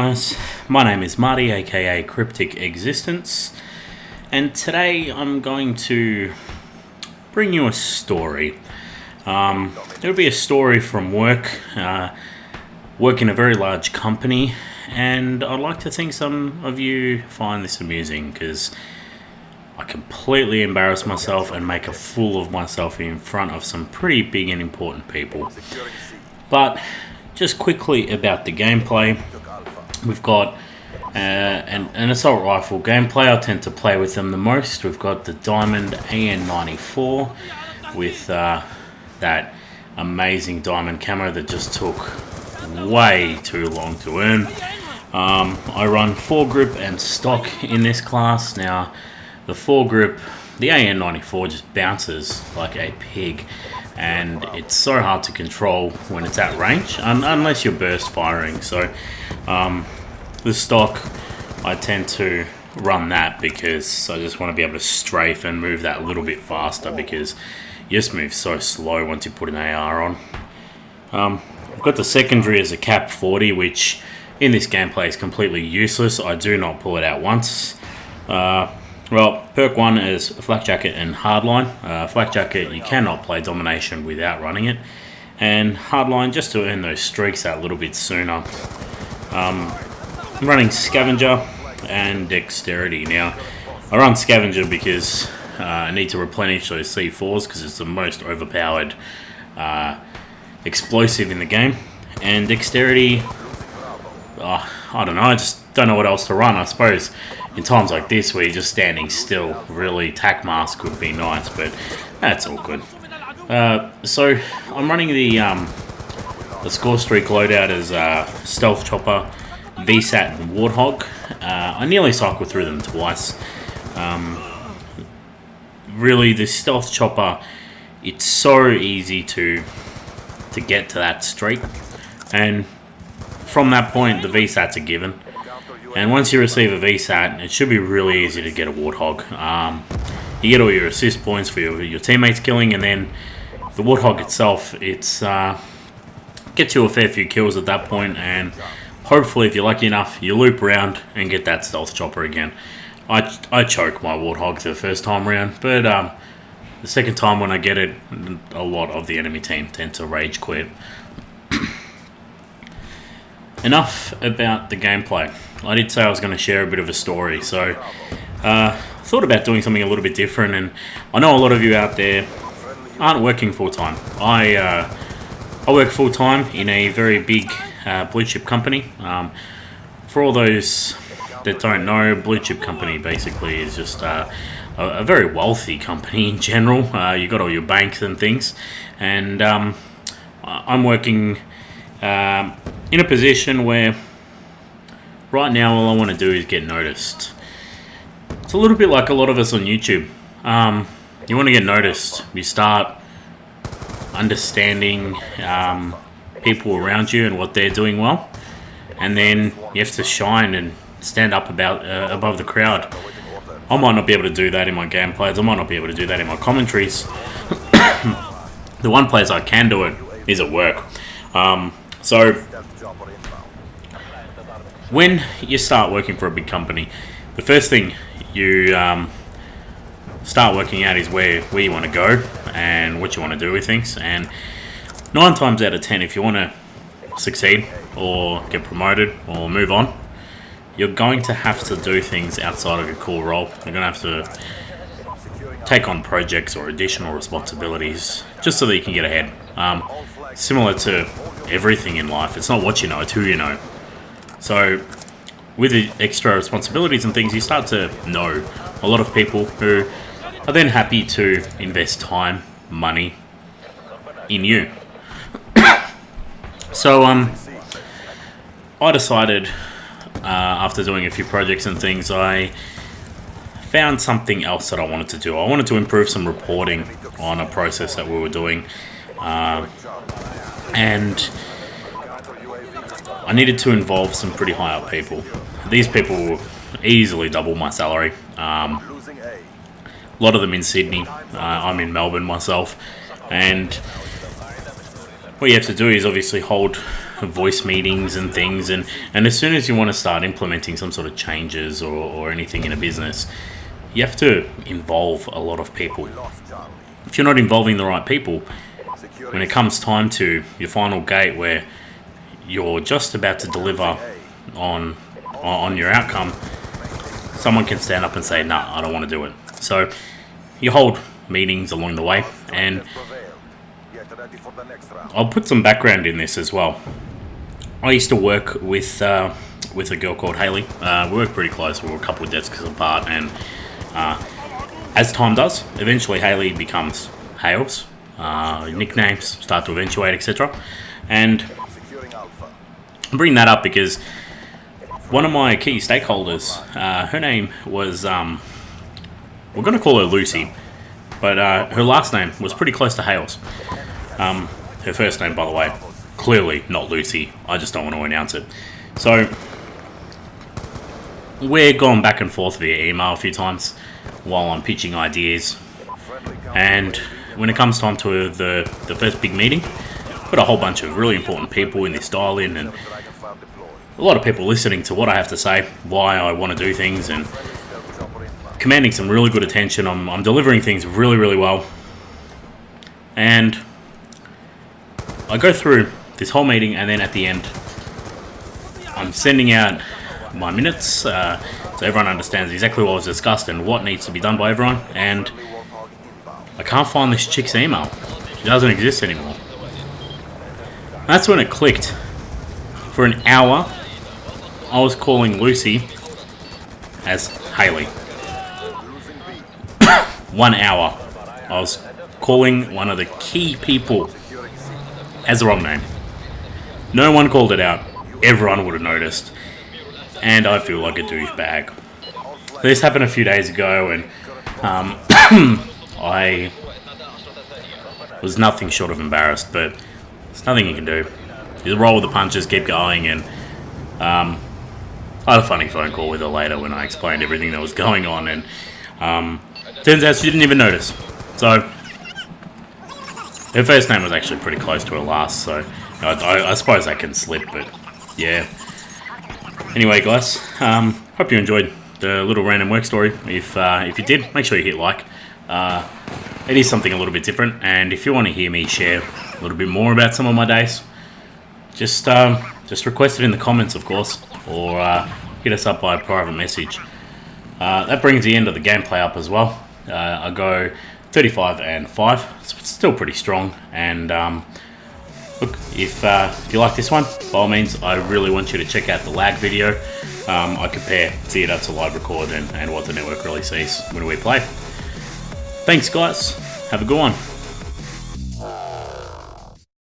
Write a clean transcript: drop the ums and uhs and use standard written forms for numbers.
guys, my name is Marty, aka CrypticExistence, and today I'm going to bring you a story. It'll be a story from work, work in a very large company, and I'd like to think some of you find this amusing because I completely embarrass myself and make a fool of myself in front of some pretty big and important people. But just quickly about the gameplay, we've got an assault rifle gameplay. I tend to play with them the most. We've got the diamond AN94 with that amazing diamond camo that just took way too long to earn. I run foregrip and stock in this class. Now, the foregrip, the AN94 just bounces like a pig, and it's so hard to control when it's at range, unless you're burst firing. So the stock, I tend to run that because I just want to be able to strafe and move that a little bit faster, because you just move so slow once you put an AR on. I've got the secondary as a cap 40, which in this gameplay is completely useless. I do not pull it out once. Well, perk 1 is flak jacket and hardline. Flak jacket, you cannot play domination without running it, and hardline just to earn those streaks that little bit sooner. I'm running scavenger and dexterity. Now, I run scavenger because I need to replenish those C4s because it's the most overpowered explosive in the game. And dexterity, I don't know, I just don't know what else to run. I suppose in times like this where you're just standing still, really tac mask would be nice, but that's all good. So I'm running the score streak loadout as stealth chopper, VSAT and warthog. I nearly cycled through them twice. Really, the stealth chopper, it's so easy to get to that streak, and from that point the VSAT's a given. And once you receive a VSAT, it should be really easy to get a warthog. You get all your assist points for your teammates killing, and then the warthog itself, it's gets you a fair few kills at that point, and hopefully, if you're lucky enough, you loop around and get that stealth chopper again. I choke my warthog the first time around, but the second time when I get it, a lot of the enemy team tend to rage quit. Enough about the gameplay. I did say I was going to share a bit of a story, so I thought about doing something a little bit different, and I know a lot of you out there aren't working full-time. I work full-time in a very big blue chip company. For all those that don't know, blue chip company basically is just a very wealthy company in general. You got all your banks and things, and I'm working in a position where right now all I want to do is get noticed. It's a little bit like a lot of us on YouTube. You want to get noticed. You start understanding people around you and what they're doing well, and then you have to shine and stand up above the crowd. I might not be able to do that in my gameplays. I might not be able to do that in my commentaries. The one place I can do it is at work. So when you start working for a big company, the first thing you start working out is where you want to go and what you want to do with things. And 9 times out of 10, if you want to succeed or get promoted or move on, you're going to have to do things outside of your core role. You're going to have to take on projects or additional responsibilities just so that you can get ahead. Similar to everything in life, it's not what you know, it's who you know. So with the extra responsibilities and things, you start to know a lot of people who are then happy to invest time, money in you. So I decided, after doing a few projects and things, I found something else that I wanted to do. I wanted to improve some reporting on a process that we were doing, and I needed to involve some pretty high up people. These people will easily double my salary. A lot of them in Sydney. I'm in Melbourne myself, and what you have to do is obviously hold voice meetings and things, and as soon as you want to start implementing some sort of changes or anything in a business, you have to involve a lot of people. If you're not involving the right people, when it comes time to your final gate where you're just about to deliver on your outcome, someone can stand up and say, nah, I don't want to do it. So you hold meetings along the way, and I'll put some background in this as well. I used to work with a girl called Haley. We worked pretty close. We were a couple of desks apart, and as time does, eventually Haley becomes Hales. Nicknames start to eventuate, etc. And I bring that up because one of my key stakeholders, her name was, we're going to call her Lucy, but her last name was pretty close to Hales. Her first name, by the way, clearly not Lucy. I just don't want to announce it. So we're going back and forth via email a few times while I'm pitching ideas. And when it comes time to the first big meeting, got a whole bunch of really important people in this dial-in, and a lot of people listening to what I have to say, why I want to do things, and commanding some really good attention. I'm delivering things really, really well. And I go through this whole meeting, and then at the end, I'm sending out my minutes so everyone understands exactly what was discussed and what needs to be done by everyone. And I can't find this chick's email. She doesn't exist anymore. That's when it clicked. For an hour, I was calling Lucy as Haley. 1 hour, I was calling one of the key people as the wrong name. No one called it out. Everyone would have noticed. And I feel like a douchebag. This happened a few days ago, and I was nothing short of embarrassed, but there's nothing you can do. You roll with the punches, keep going, and I had a funny phone call with her later when I explained everything that was going on, and turns out she didn't even notice. So her first name was actually pretty close to her last, so I suppose I can slip, but yeah. Anyway, guys, hope you enjoyed the little random work story. If you did, make sure you hit like. It is something a little bit different, and if you want to hear me share a little bit more about some of my days, just request it in the comments, of course, or hit us up by a private message. That brings the end of the gameplay up as well. I go 35-5. It's still pretty strong, and look, if you like this one, by all means, I really want you to check out the lag video. I compare theatre to live record and what the network really sees when we play. Thanks, guys. Have a good one.